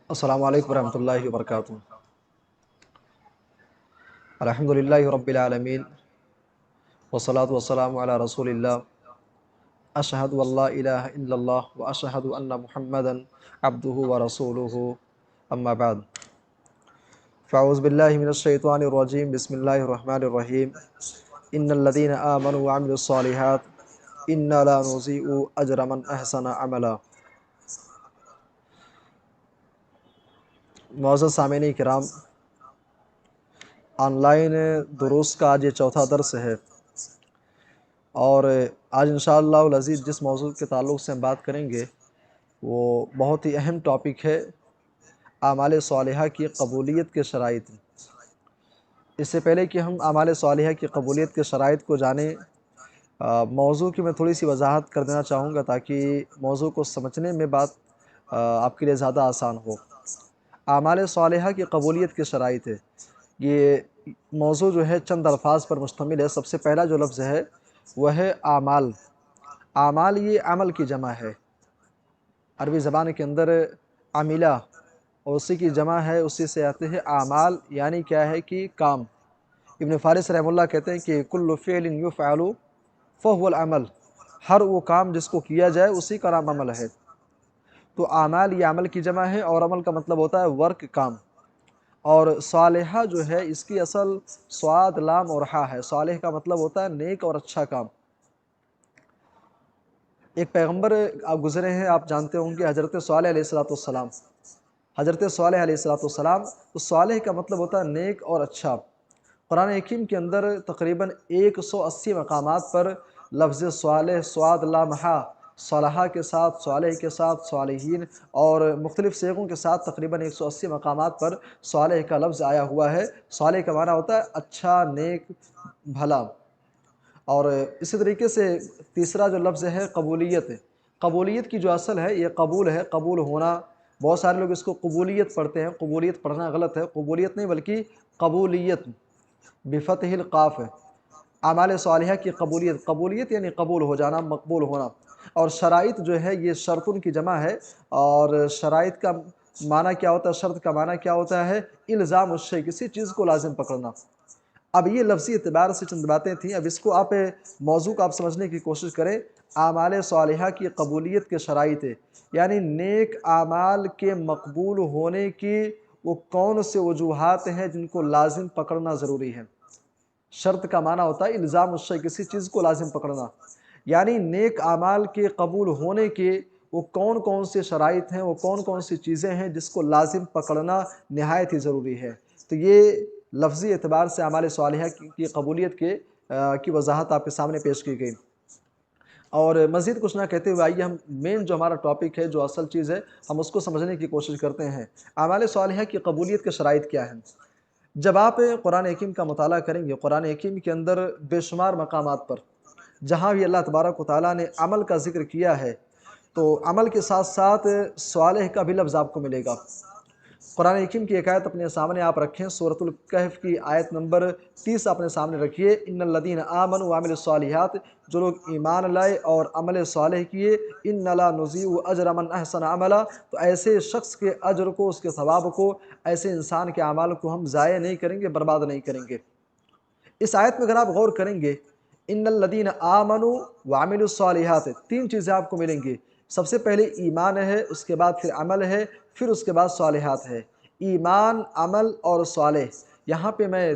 السلام علیکم ورحمۃ اللہ وبرکاتہ۔ الحمدللہ رب العالمین والصلاة والسلام علی رسول اللہ، اشہد ان لا الہ الا اللہ واشہد ان محمدا عبدہ ورسولہ، اما بعد فاعوذ باللہ من الشیطان الرجیم، بسم اللہ الرحمن الرحیم۔ ان الذین آمنوا وعملوا الصالحات انا لا نضیع اجر من احسن عملا۔ معزز سامعین کرام، آن لائن دروس کا آج یہ چوتھا درس ہے، اور آج انشاءاللہ العزیز جس موضوع کے تعلق سے ہم بات کریں گے وہ بہت ہی اہم ٹاپک ہے، اعمال صالحہ کی قبولیت کے شرائط۔ اس سے پہلے کہ ہم اعمال صالحہ کی قبولیت کے شرائط کو جانیں، موضوع کی میں تھوڑی سی وضاحت کر دینا چاہوں گا تاکہ موضوع کو سمجھنے میں بات آپ کے لیے زیادہ آسان ہو۔ اعمال صالحہ کی قبولیت کے شرائط ہے، یہ موضوع جو ہے چند الفاظ پر مشتمل ہے۔ سب سے پہلا جو لفظ ہے وہ ہے اعمال۔ اعمال یہ عمل کی جمع ہے، عربی زبان کے اندر عملہ اور اسی کی جمع ہے، اسی سے آتے ہیں اعمال، یعنی کیا ہے کہ کام۔ ابن فارس رحمہ اللہ کہتے ہیں کہ کل فعل یفعل فهو العمل، ہر وہ کام جس کو کیا جائے اسی کا نام عمل ہے۔ تو اعمال یہ عمل کی جمع ہے، اور عمل کا مطلب ہوتا ہے ورک، کام۔ اور صالحہ جو ہے اس کی اصل صاد لام اور ہا ہے۔ صالح کا مطلب ہوتا ہے نیک اور اچھا کام۔ ایک پیغمبر آپ گزرے ہیں، آپ جانتے ہوں گے، حضرت صالح علیہ السلام۔ حضرت صالح علیہ السلام، تو صالح کا مطلب ہوتا ہے نیک اور اچھا۔ قرآن حکیم کے اندر تقریباً 180 مقامات پر لفظ صالح، صاد لام ہا، صالحہ کے ساتھ، صالح کے ساتھ، صالحین اور مختلف صیغوں کے ساتھ تقریباً 180 مقامات پر صالح کا لفظ آیا ہوا ہے۔ صالح کا معنی ہوتا ہے اچھا، نیک، بھلا۔ اور اسی طریقے سے تیسرا جو لفظ ہے قبولیت ہے۔ قبولیت کی جو اصل ہے یہ قبول ہے، قبول ہونا۔ بہت سارے لوگ اس کو قبولیت پڑھتے ہیں، قبولیت پڑھنا غلط ہے، قبولیت نہیں بلکہ قبولیت بفتح القاف ہے۔ اعمال صالحہ کی قبولیت، قبولیت یعنی قبول ہو جانا، مقبول ہونا۔ اور شرائط جو ہے یہ شرطن کی جمع ہے، اور شرائط کا معنی کیا ہوتا ہے، شرط کا معنی کیا ہوتا ہے، الزام الشیء، کسی چیز کو لازم پکڑنا۔ اب یہ لفظی اعتبار سے چند باتیں تھیں، اب اس کو آپ موضوع کو آپ سمجھنے کی کوشش کریں۔ اعمال صالحہ کی قبولیت کے شرائط ہے، یعنی نیک اعمال کے مقبول ہونے کی وہ کون سے وجوہات ہیں جن کو لازم پکڑنا ضروری ہے۔ شرط کا معنی ہوتا ہے الزام الشیء، کسی چیز کو لازم پکڑنا، یعنی نیک اعمال کے قبول ہونے کے وہ کون کون سے شرائط ہیں، وہ کون کون سی چیزیں ہیں جس کو لازم پکڑنا نہایت ہی ضروری ہے۔ تو یہ لفظی اعتبار سے اعمال صالحہ کی قبولیت کی وضاحت آپ کے سامنے پیش کی گئی۔ اور مزید کچھ نہ کہتے ہوئے آئیے ہم مین جو ہمارا ٹاپک ہے، جو اصل چیز ہے، ہم اس کو سمجھنے کی کوشش کرتے ہیں۔ اعمال صالحہ کی قبولیت کے شرائط کیا ہیں؟ جب آپ قرآن حکیم کا مطالعہ کریں گے، قرآن حکیم کے اندر بے شمار مقامات پر جہاں بھی اللہ تبارک و تعالیٰ نے عمل کا ذکر کیا ہے، تو عمل کے ساتھ ساتھ صالح کا بھی لفظ آپ کو ملے گا۔ قرآن حکیم کی ایک آیت اپنے سامنے آپ رکھیں، سورۃ الکہف کی آیت نمبر 30 اپنے سامنے رکھیے۔ ان الذین آمنوا وعملوا الصالحات، جو لوگ ایمان لائے اور عمل صالح کیے، ان لا نضیع اجر من احسن عملا، تو ایسے شخص کے اجر کو، اس کے ثواب کو، ایسے انسان کے اعمال کو ہم ضائع نہیں کریں گے، برباد نہیں کریں گے۔ اس آیت میں اگر آپ غور کریں گے، ان الذین آمنوا وعملوا الصالحات، تین چیزیں آپ کو ملیں گی۔ سب سے پہلے ایمان ہے، اس کے بعد پھر عمل ہے، پھر اس کے بعد صالحات ہے۔ ایمان، عمل اور صالح۔ یہاں پہ میں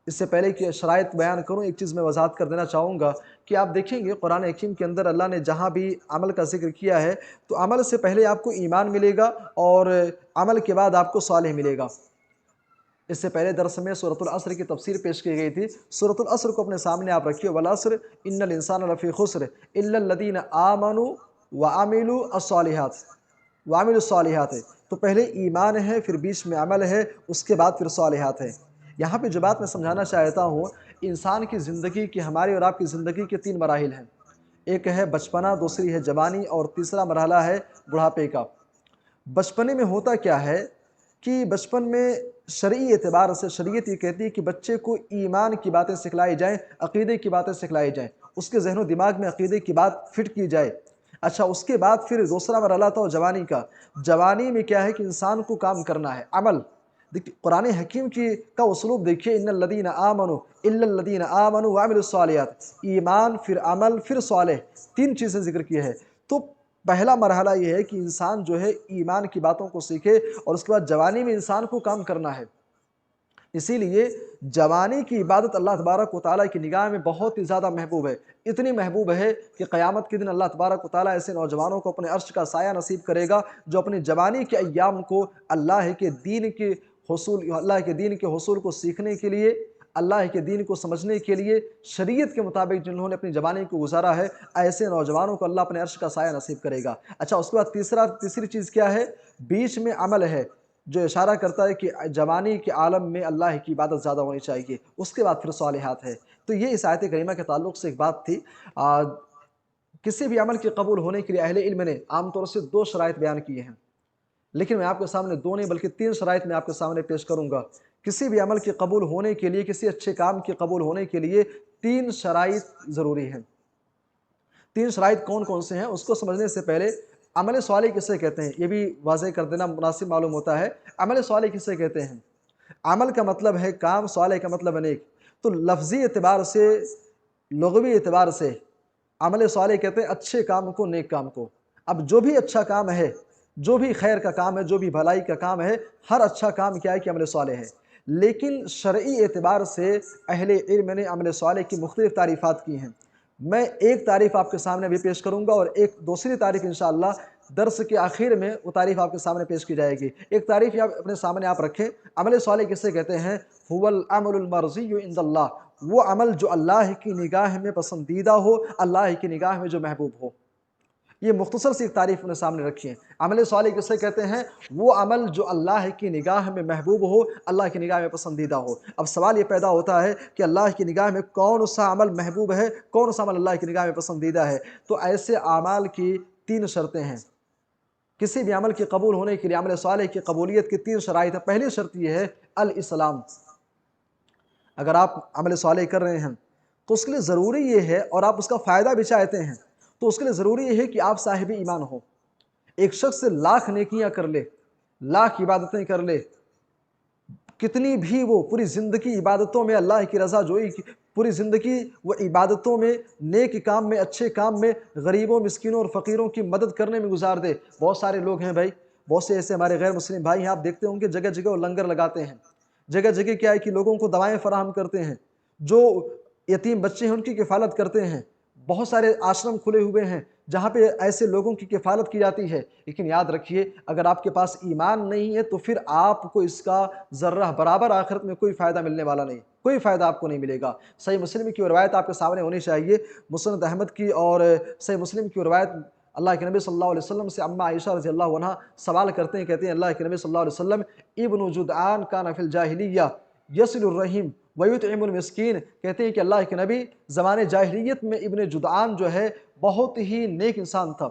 اس سے پہلے کہ شرائط بیان کروں، ایک چیز میں وضاحت کر دینا چاہوں گا کہ آپ دیکھیں گے قرآن حکیم کے اندر اللہ نے جہاں بھی عمل کا ذکر کیا ہے، تو عمل سے پہلے آپ کو ایمان ملے گا، اور عمل کے بعد آپ کو صالح ملے گا۔ اس سے پہلے درس میں سورۃ العصر کی تفسیر پیش کی گئی تھی۔ سورۃ العصر کو اپنے سامنے آپ رکھیے، والعصر ان الانسان لفی خسر الا الذین آمنوا وعملوا الصالحات، وعملوا الصالحات ہے۔ تو پہلے ایمان ہے، پھر بیچ میں عمل ہے، اس کے بعد پھر صالحات ہے۔ یہاں پہ جو بات میں سمجھانا چاہتا ہوں، انسان کی زندگی کی، ہماری اور آپ کی زندگی کے تین مراحل ہیں۔ ایک ہے بچپنا، دوسری ہے جوانی، اور تیسرا مرحلہ ہے بڑھاپے کا۔ بچپنے میں ہوتا کیا ہے کہ بچپن میں شرعی اعتبار سے شریعت یہ کہتی ہے کہ بچے کو ایمان کی باتیں سکھلائی جائیں، عقیدے کی باتیں سکھلائی جائیں، اس کے ذہن و دماغ میں عقیدے کی بات فٹ کی جائے۔ اچھا اس کے بعد پھر دوسرا مرحلہ تھا جوانی کا. جوانی میں کیا ہے کہ انسان کو کام کرنا ہے، عمل. دیکھیے قرآن حکیم کا اسلوب دیکھیے، ان الذین آمنوا الا الذین آمنوا وعملوا الصالحات. ایمان پھر عمل پھر صالح، تین چیزیں ذکر کی ہے. تو پہلا مرحلہ یہ ہے کہ انسان جو ہے ایمان کی باتوں کو سیکھے، اور اس کے بعد جوانی میں انسان کو کام کرنا ہے. اسی لیے جوانی کی عبادت اللہ تبارک و تعالیٰ کی نگاہ میں بہت ہی زیادہ محبوب ہے. اتنی محبوب ہے کہ قیامت کے دن اللہ تبارک و تعالیٰ ایسے نوجوانوں کو اپنے عرش کا سایہ نصیب کرے گا جو اپنی جوانی کے ایام کو اللہ کے دین کے حصول کو سیکھنے کے لیے، اللہ کے دین کو سمجھنے کے لیے، شریعت کے مطابق جنہوں نے اپنی جوانی کو گزارا ہے، ایسے نوجوانوں کو اللہ اپنے عرش کا سایہ نصیب کرے گا. اچھا اس کے بعد تیسری چیز کیا ہے؟ بیچ میں عمل ہے جو اشارہ کرتا ہے کہ جوانی کے عالم میں اللہ کی عبادت زیادہ ہونی چاہیے. اس کے بعد پھر صالحات ہے. تو یہ اس آیت کریمہ کے تعلق سے ایک بات تھی. کسی بھی عمل کے قبول ہونے کے لیے اہل علم نے عام طور سے 2 شرائط بیان کیے ہیں، لیکن میں آپ کے سامنے 2 نہیں بلکہ 3 شرائط میں آپ کے سامنے پیش کروں گا. کسی بھی عمل کے قبول ہونے کے لیے، کسی اچھے کام کے قبول ہونے کے لیے 3 شرائط ضروری ہیں. 3 شرائط کون کون سے ہیں اس کو سمجھنے سے پہلے عمل صالح کسے کہتے ہیں یہ بھی واضح کر دینا مناسب معلوم ہوتا ہے. عمل صالح کسے کہتے ہیں؟ عمل کا مطلب ہے کام، صالح کا مطلب ہے نیک. تو لفظی اعتبار سے، لغوی اعتبار سے عمل صالح کہتے ہیں اچھے کام کو، نیک کام کو. اب جو بھی اچھا کام ہے، جو بھی خیر کا کام ہے، جو بھی بھلائی کا کام ہے، ہر اچھا کام کیا ہے کہ عمل صالح ہے. لیکن شرعی اعتبار سے اہل علم نے عمل صالح کی مختلف تعریفات کی ہیں. میں ایک تعریف آپ کے سامنے بھی پیش کروں گا، اور ایک دوسری تعریف انشاءاللہ درس کے آخر میں وہ تعریف آپ کے سامنے پیش کی جائے گی. ایک تعریف اپنے سامنے آپ رکھیں. عمل صالح کسے کہتے ہیں؟ هو العمل المرضی عند اللہ، وہ عمل جو اللہ کی نگاہ میں پسندیدہ ہو، اللہ کی نگاہ میں جو محبوب ہو. یہ مختصر سی تعریف اپنے سامنے رکھیے. عمل صالح کسے کہتے ہیں؟ وہ عمل جو اللہ کی نگاہ میں محبوب ہو، اللہ کی نگاہ میں پسندیدہ ہو. اب سوال یہ پیدا ہوتا ہے کہ اللہ کی نگاہ میں کون سا عمل محبوب ہے، کون سا عمل اللہ کی نگاہ میں پسندیدہ ہے؟ تو ایسے اعمال کی 3 شرطیں ہیں. کسی بھی عمل کے قبول ہونے کے لیے عمل صالح کی قبولیت کی 3 شرائط ہیں. پہلی شرط یہ ہے الاسلام. اگر آپ عمل صالح کر رہے ہیں تو اس کے لیے ضروری یہ ہے، اور آپ اس کا فائدہ بھی چاہتے ہیں تو اس کے لیے ضروری یہ ہے کہ آپ صاحب ایمان ہو. ایک شخص لاکھ نیکیاں کر لے، لاکھ عبادتیں کر لے، کتنی بھی وہ پوری زندگی عبادتوں میں اللہ کی رضا جوئی کی، پوری زندگی وہ عبادتوں میں، نیک کام میں، اچھے کام میں، غریبوں، مسکینوں اور فقیروں کی مدد کرنے میں گزار دے. بہت سارے لوگ ہیں بھائی، بہت سے ایسے ہمارے غیر مسلم بھائی ہیں، آپ دیکھتے ہوں کہ جگہ جگہ وہ لنگر لگاتے ہیں. جگہ جگہ کیا ہے کہ لوگوں کو دوائیں فراہم کرتے ہیں، جو یتیم بچے ہیں ان کی کفالت کرتے ہیں. بہت سارے آشرم کھلے ہوئے ہیں جہاں پہ ایسے لوگوں کی کفالت کی جاتی ہے. لیکن یاد رکھیے اگر آپ کے پاس ایمان نہیں ہے تو پھر آپ کو اس کا ذرہ برابر آخرت میں کوئی فائدہ ملنے والا نہیں، کوئی فائدہ آپ کو نہیں ملے گا. صحیح مسلم کی روایت آپ کے سامنے ہونی چاہیے، مسند احمد کی، اور صحیح مسلم کی روایت اللہ کے نبی صلی اللہ علیہ وسلم سے اماں عائشہ رضی اللہ عنہ سوال کرتے ہیں، کہتے ہیں اللہ کے نبی صلی اللہ علیہ وسلم ابن جدعان کان فی الجاہلیہ یصل الرحیم ویطعم المسکین. کہتے ہیں کہ اللہ کے نبی زمانے جاہلیت میں ابن جدعان جو ہے بہت ہی نیک انسان تھا.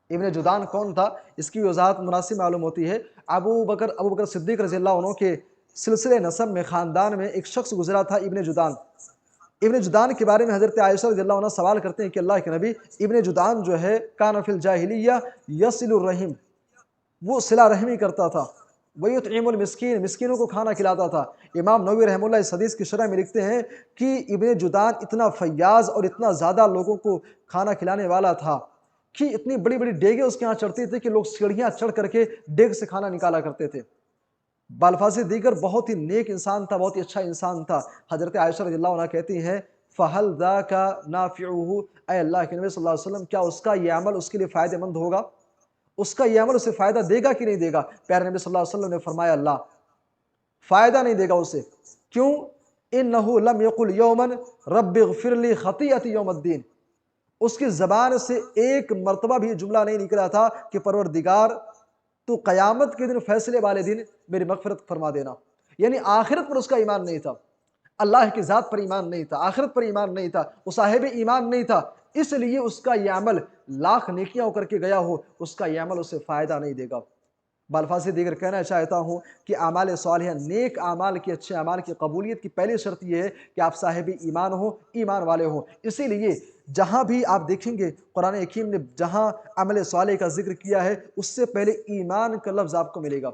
ابن جدعان کون تھا اس کی وضاحت مناسب معلوم ہوتی ہے. ابو بکر صدیق رضی اللہ عنہ کے سلسلے نسب میں، خاندان میں ایک شخص گزرا تھا ابن جدعان. ابن جدعان کے بارے میں حضرت عائشہ رضی اللہ عنہ سوال کرتے ہیں کہ اللہ کے نبی ابن جدعان جو ہے کان فی الجاہلیہ یصل الرحیم، وہ صلہ رحمی کرتا تھا، ویطعم المسکین، مسکینوں کو کھانا کھلاتا تھا. امام نووی رحمہ اللہ اس حدیث کی شرح میں لکھتے ہیں کہ ابن جدعان اتنا فیاض اور اتنا زیادہ لوگوں کو کھانا کھلانے والا تھا کہ اتنی بڑی بڑی دیگیں اس کے ہاں چڑھتی تھی کہ لوگ سیڑھیاں چڑھ کر کے دیگ سے کھانا نکالا کرتے تھے. بالفاظ دیگر بہت ہی نیک انسان تھا، بہت ہی اچھا انسان تھا. حضرت عائشہ رضی اللہ عنہ کہتی ہیں فَهَلْ ذَاكَ نَافِعُهُ، اے اللہ کے نبی صلی اللہ علیہ وسلم کیا اس کا یہ عمل اس کے لیے فائدہ مند ہوگا؟ اس کا یہ عمل اسے فائدہ دے گا کہ نہیں دے گا؟ پیارے نبی صلی اللہ علیہ وسلم نے فرمایا اللہ فائدہ نہیں دے گا اسے. کیوں؟ اِنَّهُ لَمْ يَقُلْ يَوْمًا رَبِّ اغْفِرْ لِي خَطِيئَتِي يَوْمَ الدِّينِ. اس کی زبان سے ایک مرتبہ بھی جملہ نہیں نکلا تھا کہ پروردگار تو قیامت کے دن، فیصلے والے دن میری مغفرت فرما دینا. یعنی آخرت پر اس کا ایمان نہیں تھا، اللہ کی ذات پر ایمان نہیں تھا، آخرت پر ایمان نہیں تھا، وہ صاحب ایمان نہیں تھا. اس لیے اس کا یہ عمل لاکھ نیکیاں ہو کر کے گیا ہو، اس کا یہ عمل اسے فائدہ نہیں دے گا. بالفاظ دیگر کہنا چاہتا ہوں کہ اعمال صالحہ، نیک اعمال کی، اچھے اعمال کی قبولیت کی پہلی شرط یہ ہے کہ آپ صاحب ایمان ہو، ایمان والے ہوں. اسی لیے جہاں بھی آپ دیکھیں گے قرآن حکیم نے جہاں عمل صالح کا ذکر کیا ہے اس سے پہلے ایمان کا لفظ آپ کو ملے گا۔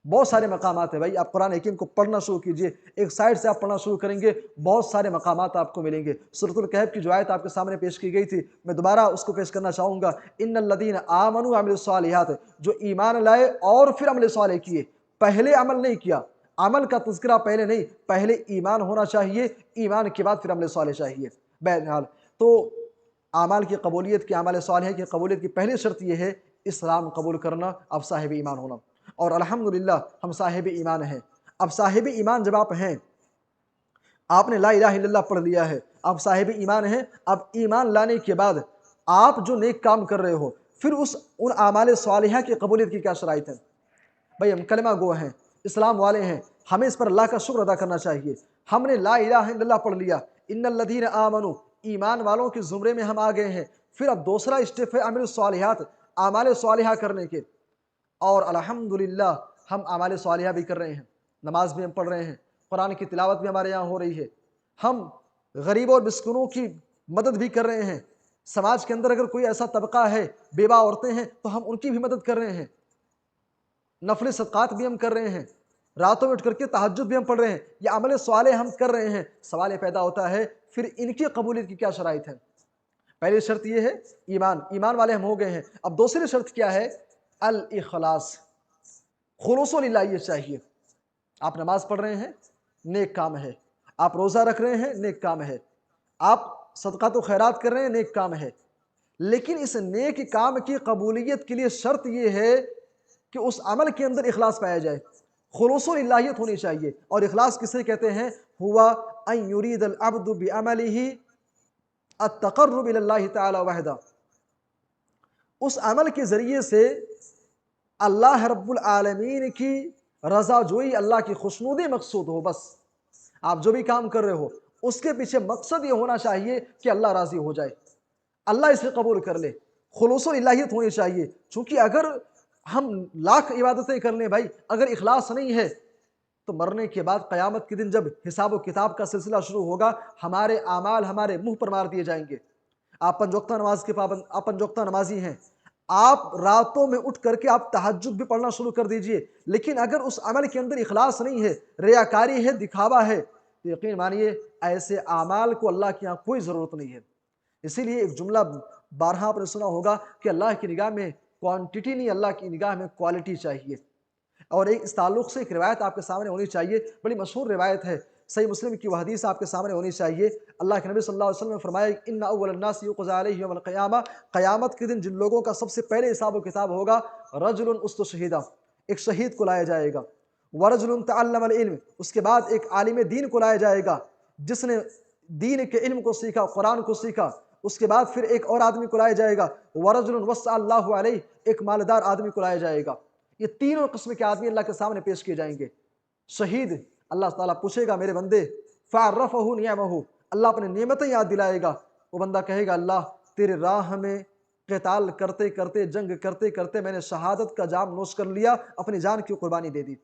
بہت سارے مقامات ہیں بھائی، آپ قرآن حکیم کو پڑھنا شروع کیجئے، ایک سائڈ سے آپ پڑھنا شروع کریں گے بہت سارے مقامات آپ کو ملیں گے۔ سورۃ الکہف کی جو آیت آپ کے سامنے پیش کی گئی تھی، میں دوبارہ اس کو پیش کرنا چاہوں گا، ان الذین آمنوا وعملوا الصالحات، جو ایمان لائے اور پھر عمل صالح کیے، پہلے عمل نہیں کیا، عمل کا تذکرہ پہلے نہیں، پہلے ایمان ہونا چاہیے، ایمان کے بعد پھر عمل صالح چاہیے۔ بہرحال تو اعمال کی قبولیت کی، اعمال صالحہ کی قبولیت کی پہلی شرط یہ ہے اسلام قبول کرنا، اب صاحب ایمان ہونا، اور الحمدللہ ہم صاحب ایمان ہیں۔ اب صاحب ایمان جب آپ ہیں، آپ نے لا الہ الا اللہ پڑھ لیا ہے، آپ صاحب ایمان ہیں، اب ایمان لانے کے بعد آپ جو نیک کام کر رہے ہو، پھر ان اعمال صالحہ کی قبولیت کی کیا شرائط ہیں؟ بھئی ہم کلمہ گو ہیں، اسلام والے ہیں، ہمیں اس پر اللہ کا شکر ادا کرنا چاہیے۔ ہم نے لا الہ الا اللہ پڑھ لیا، ان الذین آمنوا، ایمان والوں کے زمرے میں ہم آ گئے ہیں، پھر اب دوسرا اسٹیپ ہے عمل الصالحات، اعمال صالحہ کرنے کے، اور الحمدللہ ہم اعمال صالحہ بھی کر رہے ہیں، نماز بھی ہم پڑھ رہے ہیں، قرآن کی تلاوت بھی ہمارے یہاں ہو رہی ہے، ہم غریبوں اور مسکینوں کی مدد بھی کر رہے ہیں، سماج کے اندر اگر کوئی ایسا طبقہ ہے، بیوہ عورتیں ہیں، تو ہم ان کی بھی مدد کر رہے ہیں، نفل صدقات بھی ہم کر رہے ہیں، راتوں میں اٹھ کر کے تہجد بھی ہم پڑھ رہے ہیں، یہ عمل صالح ہم کر رہے ہیں۔ سوال یہ پیدا ہوتا ہے پھر ان کی قبولیت کی کیا شرائط ہیں؟ پہلی شرط یہ ہے ایمان، ایمان والے ہم ہو گئے ہیں۔ اب دوسری شرط کیا ہے؟ الاخلاص، خلوص للہ یہ چاہیے۔ آپ نماز پڑھ رہے ہیں، نیک کام ہے، آپ روزہ رکھ رہے ہیں، نیک کام ہے، آپ صدقات و خیرات کر رہے ہیں، نیک کام ہے، لیکن اس نیک کام کی قبولیت کے لیے شرط یہ ہے کہ اس عمل کے اندر اخلاص پایا جائے، خلوص و للہیت ہونی چاہیے۔ اور اخلاص کسے کہتے ہیں؟ ہوا ان یرید العبد بعملہ التقرب الی اللہ تعالی وحدہ، اس عمل کے ذریعے سے اللہ رب العالمین کی رضا جوئی، اللہ کی خوشنودی مقصود ہو۔ بس آپ جو بھی کام کر رہے ہو اس کے پیچھے مقصد یہ ہونا چاہیے کہ اللہ راضی ہو جائے، اللہ اسے قبول کر لے، خلوص و الہیت ہونی چاہیے۔ چونکہ اگر ہم لاکھ عبادتیں کر لیں بھائی، اگر اخلاص نہیں ہے تو مرنے کے بعد قیامت کے دن جب حساب و کتاب کا سلسلہ شروع ہوگا، ہمارے اعمال ہمارے منہ پر مار دیے جائیں گے۔ آپ پنج وقتہ نماز کے پابند، آپ پنج وقتہ نمازی ہیں، آپ راتوں میں اٹھ کر کے آپ تہجد بھی پڑھنا شروع کر دیجئے، لیکن اگر اس عمل کے اندر اخلاص نہیں ہے، ریاکاری ہے، دکھاوا ہے، تو یقین مانیے ایسے اعمال کو اللہ کے یہاں کوئی ضرورت نہیں ہے۔ اسی لیے ایک جملہ بارہا آپ نے سنا ہوگا کہ اللہ کی نگاہ میں کوانٹٹی نہیں، اللہ کی نگاہ میں کوالٹی چاہیے۔ اور اس تعلق سے ایک روایت آپ کے سامنے ہونی چاہیے، بڑی مشہور روایت ہے، صحیح مسلم کی وہ حدیث آپ کے سامنے ہونی چاہیے۔ اللہ کے نبی صلی اللہ علیہ وسلم نے فرمایا ان اول الناس یقضى علیہ یوم القیامہ، قیامت کے دن جن لوگوں کا سب سے پہلے حساب و کتاب ہوگا، رجل استشہد، ایک شہید کو لایا جائے گا، ورجل تعلم العلم، اس کے بعد ایک عالم دین کو لایا جائے گا جس نے دین کے علم کو سیکھا، قرآن کو سیکھا، اس کے بعد پھر ایک اور آدمی کو لایا جائے گا، ورجل وسع اللہ علیہ، ایک مالدار آدمی کو لایا جائے گا۔ یہ تینوں قسم کے آدمی اللہ کے سامنے پیش کیے جائیں گے۔ شہید، اللہ تعالیٰ پوچھے گا میرے بندے فعرفہ نعمہ، اللہ اپنے نعمتیں یاد دلائے گا، وہ بندہ کہے گا اللہ تیرے راہ میں قتال کرتے کرتے، جنگ کرتے کرتے میں نے شہادت کا جام نوش کر لیا، اپنی جان کی قربانی دے دی۔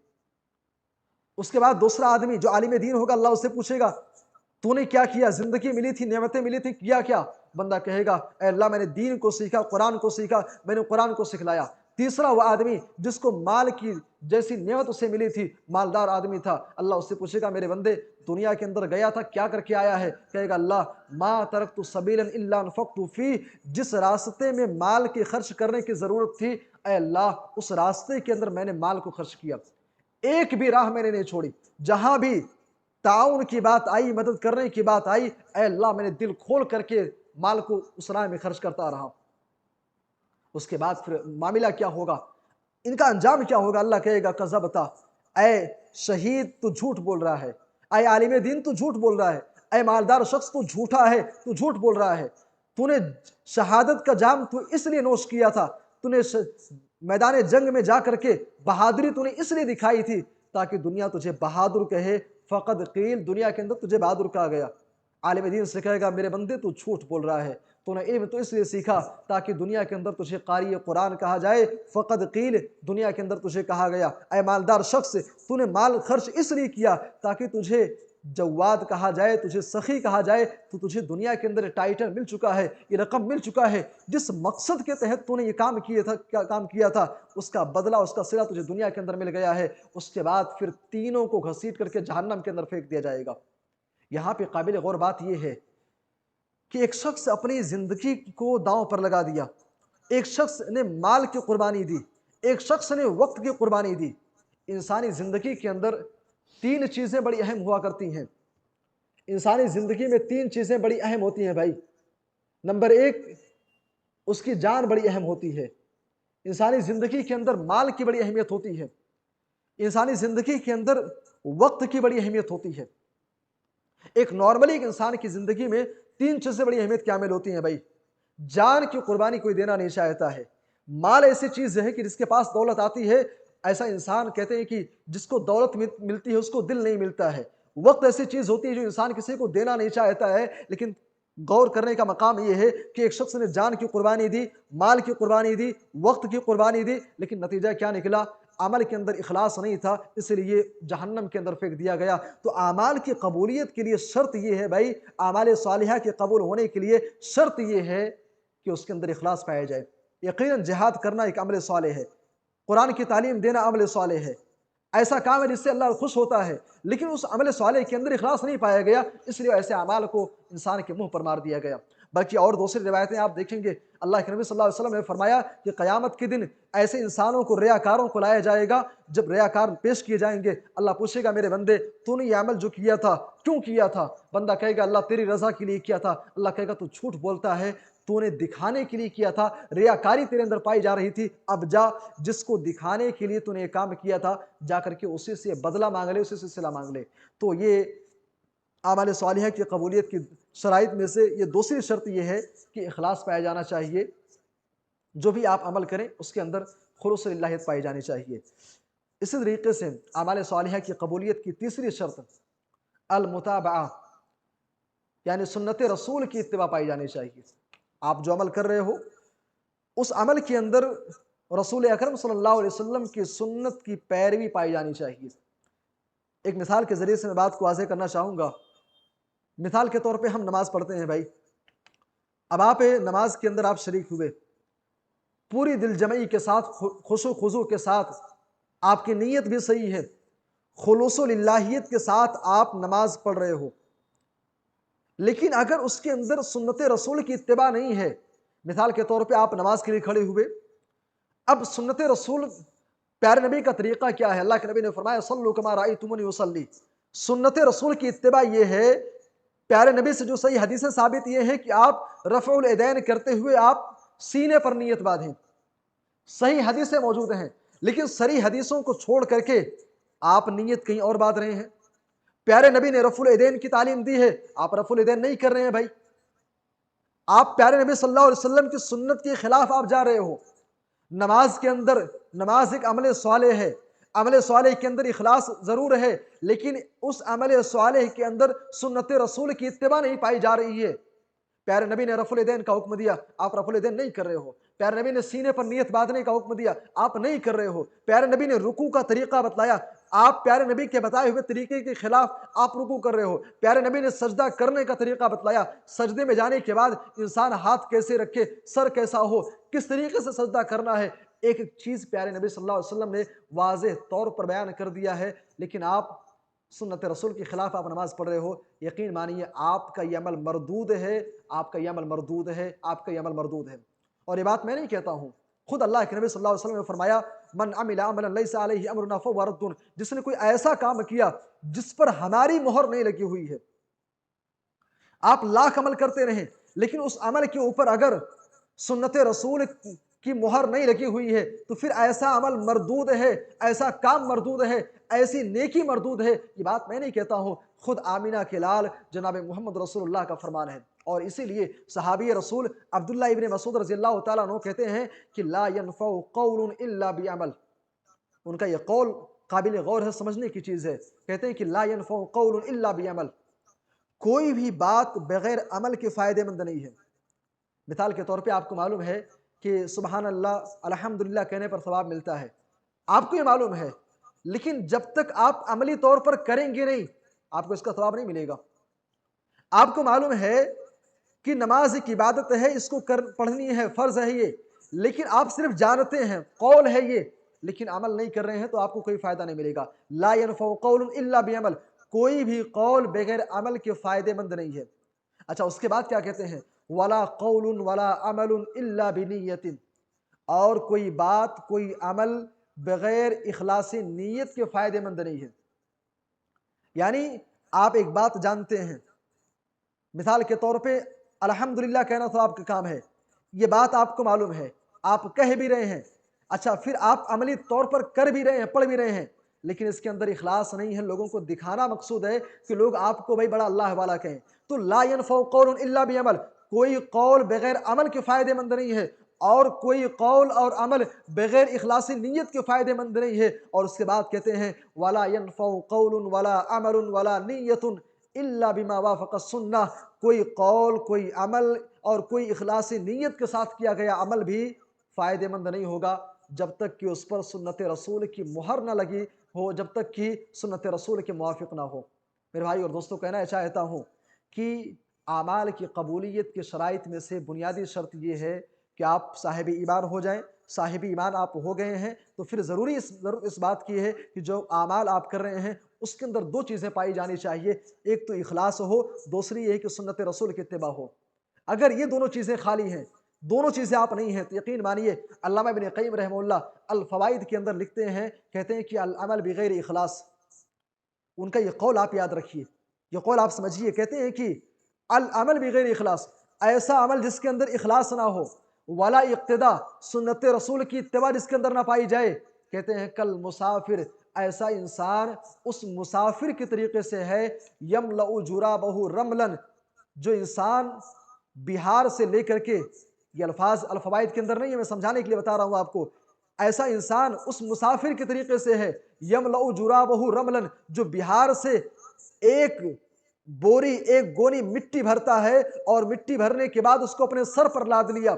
اس کے بعد دوسرا آدمی جو عالم دین ہوگا، اللہ اس سے پوچھے گا تو نے کیا کیا، زندگی ملی تھی، نعمتیں ملی تھی، کیا کیا؟ بندہ کہے گا اے اللہ میں نے دین کو سیکھا، قرآن کو سیکھا، میں نے قرآن کو سکھلایا۔ تیسرا وہ آدمی جس کو مال کی جیسی نعمت اسے ملی تھی، مالدار آدمی تھا، اللہ اس سے پوچھے گا میرے بندے دنیا کے اندر گیا تھا، کیا کر کے آیا ہے؟ کہے گا اللہ ما ترکت سبیلا الا انفقت فیہ، جس راستے میں مال کے خرچ کرنے کی ضرورت تھی، اے اللہ اس راستے کے اندر میں نے مال کو خرچ کیا، ایک بھی راہ میں نے نہیں چھوڑی، جہاں بھی تعاون کی بات آئی، مدد کرنے کی بات آئی، اے اللہ میں نے دل کھول کر کے مال کو اس راہ میں خرچ کرتا رہا۔ اس کے بعد پھر معاملہ کیا ہوگا، ان کا انجام کیا ہوگا؟ اللہ کہے گا کذبتا، اے شہید تو جھوٹ بول رہا ہے، اے عالم دین تو جھوٹ بول رہا ہے، اے مالدار شخص تو جھوٹا ہے، تو جھوٹ بول رہا ہے، تو نے شہادت کا جام تو اس لیے نوش کیا تھا، تو نے میدان جنگ میں جا کر کے بہادری تو نے اس لیے دکھائی تھی تاکہ دنیا تجھے بہادر کہے، فقد قیل، دنیا کے اندر تجھے بہادر کہا گیا۔ عالم دین سے کہے گا میرے بندے تو جھوٹ بول رہا ہے، تو نے علم تو اس لیے سیکھا تاکہ دنیا کے اندر تجھے قاری قرآن کہا جائے، فقد قیل، دنیا کے اندر تجھے کہا گیا۔ اے مالدار شخص تو نے مال خرچ اس لیے کیا تاکہ تجھے جواد کہا جائے، تجھے سخی کہا جائے، تو تجھے دنیا کے اندر ٹائٹل مل چکا ہے، یہ رقم مل چکا ہے۔ جس مقصد کے تحت تو نے یہ کام کیا تھا اس کا بدلہ، اس کا صلہ تجھے دنیا کے اندر مل گیا ہے۔ اس کے بعد پھر تینوں کو گھسیٹ کر کے جہنم کے اندر پھینک دیا جائے گا۔ یہاں پہ قابل غور بات یہ ہے کہ ایک شخص اپنی زندگی کو داؤں پر لگا دیا، ایک شخص نے مال کی قربانی دی، ایک شخص نے وقت کی قربانی دی۔ انسانی زندگی کے اندر تین چیزیں بڑی اہم ہوا کرتی ہیں۔ انسانی زندگی میں تین چیزیں بڑی اہم ہوتی ہیں بھائی۔ نمبر ایک، اس کی جان بڑی اہم ہوتی ہے۔ انسانی زندگی کے اندر مال کی بڑی اہمیت ہوتی ہے۔ انسانی زندگی کے اندر وقت کی بڑی اہمیت ہوتی ہے۔ ایک نارملی ایک انسان کی زندگی میں تین چیزیں بڑی اہمیت کی حامل ہوتی ہیں بھائی۔ جان کی قربانی کوئی دینا نہیں چاہتا ہے۔ مال ایسی چیز ہے کہ جس کے پاس دولت آتی ہے، ایسا انسان کہتے ہیں کہ جس کو دولت ملتی ہے اس کو دل نہیں ملتا ہے۔ وقت ایسی چیز ہوتی ہے جو انسان کسی کو دینا نہیں چاہتا ہے، لیکن غور کرنے کا مقام یہ ہے کہ ایک شخص نے جان کی قربانی دی، مال کی قربانی دی، وقت کی قربانی دی، لیکن نتیجہ کیا نکلا؟ عمل کے اندر اخلاص نہیں تھا، اس لیے جہنم کے اندر پھینک دیا گیا۔ تو اعمال کی قبولیت کے لیے شرط یہ ہے بھائی، اعمال صالحہ کے قبول ہونے کے لیے شرط یہ ہے کہ اس کے اندر اخلاص پایا جائے۔ یقیناً جہاد کرنا ایک عمل صالح ہے، قرآن کی تعلیم دینا عمل صالح ہے، ایسا کام ہے جس سے اللہ خوش ہوتا ہے، لیکن اس عمل صالح کے اندر اخلاص نہیں پایا گیا، اس لیے ایسے اعمال کو انسان کے منہ پر مار دیا گیا۔ بلکہ اور دوسری روایتیں آپ دیکھیں گے، اللہ کے نبی صلی اللہ علیہ وسلم نے فرمایا کہ قیامت کے دن ایسے انسانوں کو، ریاکاروں کو لایا جائے گا۔ جب ریاکار پیش کیے جائیں گے، اللہ پوچھے گا میرے بندے تو نے یہ عمل جو کیا تھا کیوں کیا تھا؟ بندہ کہے گا اللہ تیری رضا کے لیے کیا تھا۔ اللہ کہے گا تو جھوٹ بولتا ہے، تو نے دکھانے کے لیے کیا تھا، ریاکاری تیرے اندر پائی جا رہی تھی۔ اب جا، جس کو دکھانے کے لیے تو نے یہ کام کیا تھا، جا کر کے اسی سے بدلہ مانگ لے، اسی سے صلہ مانگ لے۔ تو یہ اعمال صالحہ کی قبولیت کی شرائط میں سے یہ دوسری شرط یہ ہے کہ اخلاص پایا جانا چاہیے۔ جو بھی آپ عمل کریں اس کے اندر خلوص للہیت پائی جانی چاہیے۔ اسی طریقے سے اعمال صالحہ کی قبولیت کی تیسری شرط المتابعہ، یعنی سنت رسول کی اتباع پائی جانی چاہیے۔ آپ جو عمل کر رہے ہو اس عمل کے اندر رسول اکرم صلی اللہ علیہ وسلم کی سنت کی پیروی پائی جانی چاہیے۔ ایک مثال کے ذریعے سے میں بات کو واضح کرنا چاہوں گا۔ مثال کے طور پہ ہم نماز پڑھتے ہیں بھائی، اب آپ نماز کے اندر آپ شریک ہوئے، پوری دل جمعی کے ساتھ، خشوع خضوع کے ساتھ، آپ کی نیت بھی صحیح ہے، خلوص و للہیت کے ساتھ آپ نماز پڑھ رہے ہو، لیکن اگر اس کے اندر سنت رسول کی اتباع نہیں ہے، مثال کے طور پہ آپ نماز کے لیے کھڑے ہوئے، اب سنت رسول، پیارے نبی کا طریقہ کیا ہے؟ اللہ کے نبی نے فرمایا صلو کما رأیتمونی اصلی۔ سنت رسول کی اتباع یہ ہے، پیارے نبی سے جو صحیح حدیثیں ثابت یہ ہے کہ آپ رفع الیدین کرتے ہوئے آپ سینے پر نیت باندھیں۔ صحیح حدیثیں موجود ہیں، لیکن صریح حدیثوں کو چھوڑ کر کے آپ نیت کہیں اور باندھ رہے ہیں۔ پیارے نبی نے رفع الیدین کی تعلیم دی ہے، آپ رفع الیدین نہیں کر رہے ہیں بھائی۔ آپ پیارے نبی صلی اللہ علیہ وسلم کی سنت کے خلاف آپ جا رہے ہو۔ نماز کے اندر، نماز ایک عمل صالح ہے، عمل صالح کے اندر اخلاص ضرور ہے، لیکن اس عمل صالح کے اندر سنت رسول کی اتباع نہیں پائی جا رہی ہے۔ پیارے نبی نے رفع الیدین کا حکم دیا، آپ رفع الیدین نہیں کر رہے ہو۔ پیارے نبی نے سینے پر نیت باندھنے کا حکم دیا، آپ نہیں کر رہے ہو۔ پیارے نبی نے رکوع کا طریقہ بتلایا، آپ پیارے نبی کے بتائے ہوئے طریقے کے خلاف آپ رکوع کر رہے ہو۔ پیارے نبی نے سجدہ کرنے کا طریقہ بتلایا، سجدے میں جانے کے بعد انسان ہاتھ کیسے رکھے، سر کیسا ہو، کس طریقے سے سجدہ کرنا ہے، ایک ایک چیز پیارے نبی صلی اللہ علیہ وسلم نے واضح طور پر بیان کر دیا ہے، لیکن آپ سنت رسول کے خلاف آپ نماز پڑھ رہے ہو۔ یقین مانیے آپ کا یہ عمل مردود ہے، آپ کا یہ عمل مردود ہے، آپ کا یہ عمل مردود ہے۔ اور یہ بات میں نہیں کہتا ہوں، خود اللہ کے نبی صلی اللہ علیہ وسلم نے فرمایا من عمل عملا لیس علیہ امرنا فہو رد، جس نے کوئی ایسا کام کیا جس پر ہماری مہر نہیں لگی ہوئی ہے۔ آپ لاکھ عمل کرتے رہیں، لیکن اس عمل کے اوپر اگر سنت رسول کی مہر نہیں لگی ہوئی ہے تو پھر ایسا عمل مردود ہے، ایسا کام مردود ہے، ایسی نیکی مردود ہے۔ یہ بات میں نہیں کہتا ہوں، خود آمینہ کے لال جناب محمد رسول اللہ کا فرمان ہے۔ اور اسی لیے صحابی رسول عبداللہ ابن مسعود رضی اللہ تعالیٰ عنہ کہتے ہیں کہ لا ينفع قول الا بعمل۔ ان کا یہ قول قابل غور ہے، سمجھنے کی چیز ہے۔ کہتے ہیں کہ لا ينفع قول الا بعمل، کوئی بھی بات بغیر عمل کے فائدے مند نہیں ہے۔ مثال کے طور پہ آپ کو معلوم ہے کہ سبحان اللہ الحمدللہ کہنے پر ثواب ملتا ہے، آپ کو یہ معلوم ہے، لیکن جب تک آپ عملی طور پر کریں گے نہیں، آپ کو اس کا ثواب نہیں ملے گا۔ آپ کو معلوم ہے کہ نماز ایک عبادت ہے، اس کو پڑھنی ہے، فرض ہے یہ، لیکن آپ صرف جانتے ہیں، قول ہے یہ، لیکن عمل نہیں کر رہے ہیں تو آپ کو کوئی فائدہ نہیں ملے گا۔ لا ينفع قول الا بعمل، کوئی بھی قول بغیر عمل کے فائدے مند نہیں ہے۔ اچھا اس کے بعد کیا کہتے ہیں؟ ولا قول ولا عمل الا بنیت، اور کوئی بات کوئی عمل بغیر اخلاص نیت کے فائدے مند نہیں ہے۔ یعنی آپ ایک بات جانتے ہیں، مثال کے طور پہ الحمدللہ کہنا تو آپ کا کام ہے، یہ بات آپ کو معلوم ہے، آپ کہہ بھی رہے ہیں، اچھا پھر آپ عملی طور پر کر بھی رہے ہیں، پڑھ بھی رہے ہیں، لیکن اس کے اندر اخلاص نہیں ہے، لوگوں کو دکھانا مقصود ہے کہ لوگ آپ کو بھائی بڑا اللہ والا کہیں، تو لا ينفع قول الا بعمل، کوئی قول بغیر عمل کے فائدے مند نہیں ہے، اور کوئی قول اور عمل بغیر اخلاصی نیت کے فائدے مند نہیں ہے۔ اور اس کے بعد کہتے ہیں ولا ينفع قول ولا عمل ولا نیت الا بما وافق السنہ، کوئی قول کوئی عمل اور کوئی اخلاصی نیت کے ساتھ کیا گیا عمل بھی فائدے مند نہیں ہوگا جب تک کہ اس پر سنت رسول کی مہر نہ لگی ہو، جب تک کہ سنت رسول کے موافق نہ ہو۔ میرے بھائی اور دوستوں، کہنا چاہتا ہوں کہ اعمال کی قبولیت کے شرائط میں سے بنیادی شرط یہ ہے کہ آپ صاحب ایمان ہو جائیں۔ صاحب ایمان آپ ہو گئے ہیں تو پھر ضروری اس بات کی ہے کہ جو اعمال آپ کر رہے ہیں اس کے اندر دو چیزیں پائی جانی چاہیے، ایک تو اخلاص ہو، دوسری یہ کہ سنت رسول کی اتباع ہو۔ اگر یہ دونوں چیزیں خالی ہیں، دونوں چیزیں آپ نہیں ہیں، تو یقین مانیے علامہ ابن قیم رحمہ اللہ الفوائد کے اندر لکھتے ہیں، کہتے ہیں کہ العمل بغیر اخلاص، ان کا یہ قول آپ یاد رکھیے، یہ قول آپ سمجھیے، کہتے ہیں کہ العمل بغیر اخلاص، ایسا عمل جس کے اندر اخلاص نہ ہو، ولا اقتدا، سنت رسول کی اتباع جس کے اندر نہ پائی جائے، کہتے ہیں کل مسافر، ایسا انسان اس مسافر کے طریقے سے ہے، یملأ جرابہ رملا، جو انسان بہار سے لے کر کے، یہ الفاظ الفوائد کے اندر نہیں ہے، میں سمجھانے کے لیے بتا رہا ہوں آپ کو، ایسا انسان اس مسافر کے طریقے سے ہے، یملأ جرابہ رملا، جو بہار سے ایک بوری ایک گونی مٹی بھرتا ہے اور مٹی بھرنے کے بعد اس کو اپنے سر پر لاد لیا،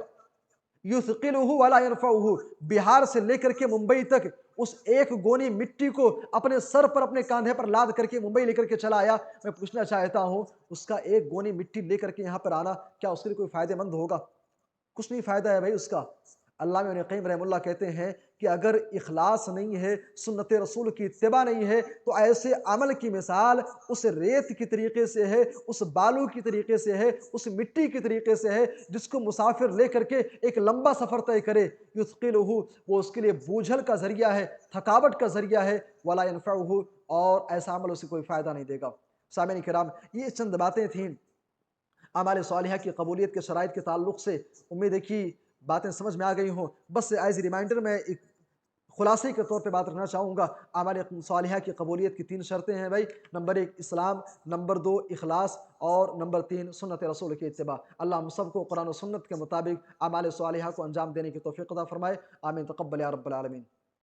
یثقلہ ولا ينفعہ، بہار سے لے کر کے ممبئی تک اس ایک گونی مٹی کو اپنے سر پر اپنے کاندھے پر لاد کر کے ممبئی لے کر کے چلا آیا۔ میں پوچھنا چاہتا ہوں اس کا ایک گونی مٹی لے کر کے یہاں پر آنا کیا اس کے لیے کوئی فائدہ مند ہوگا؟ کچھ نہیں فائدہ ہے بھائی اس کا۔ علامہ ابن قیم رحمہ اللہ کہتے ہیں کہ اگر اخلاص نہیں ہے، سنت رسول کی اتباع نہیں ہے، تو ایسے عمل کی مثال اس ریت کی طریقے سے ہے، اس بالو کی طریقے سے ہے، اس مٹی کی طریقے سے ہے جس کو مسافر لے کر کے ایک لمبا سفر طے کرے، یثقلہ، وہ اس کے لیے بوجھل کا ذریعہ ہے، تھکاوٹ کا ذریعہ ہے، ولا ينفعہ، اور ایسا عمل اسے کوئی فائدہ نہیں دے گا۔ سامعین کرام، یہ چند باتیں تھیں اعمال صالحہ کی قبولیت کے شرائط کے تعلق سے، امید ہے کہ باتیں سمجھ میں آ گئی ہوں۔ بس ایز اے ریمائنڈر میں ایک خلاصے کے طور پہ بات رکھنا چاہوں گا، اعمال صالحہ کی قبولیت کی 3 شرطیں ہیں بھائی، نمبر 1 اسلام، نمبر 2 اخلاص، اور نمبر 3 سنت رسول کی اتباع۔ اللہ ہم سب کو قرآن و سنت کے مطابق اعمال صالحہ کو انجام دینے کی توفیق عطا فرمائے، آمین، تقبل یا رب العالمین۔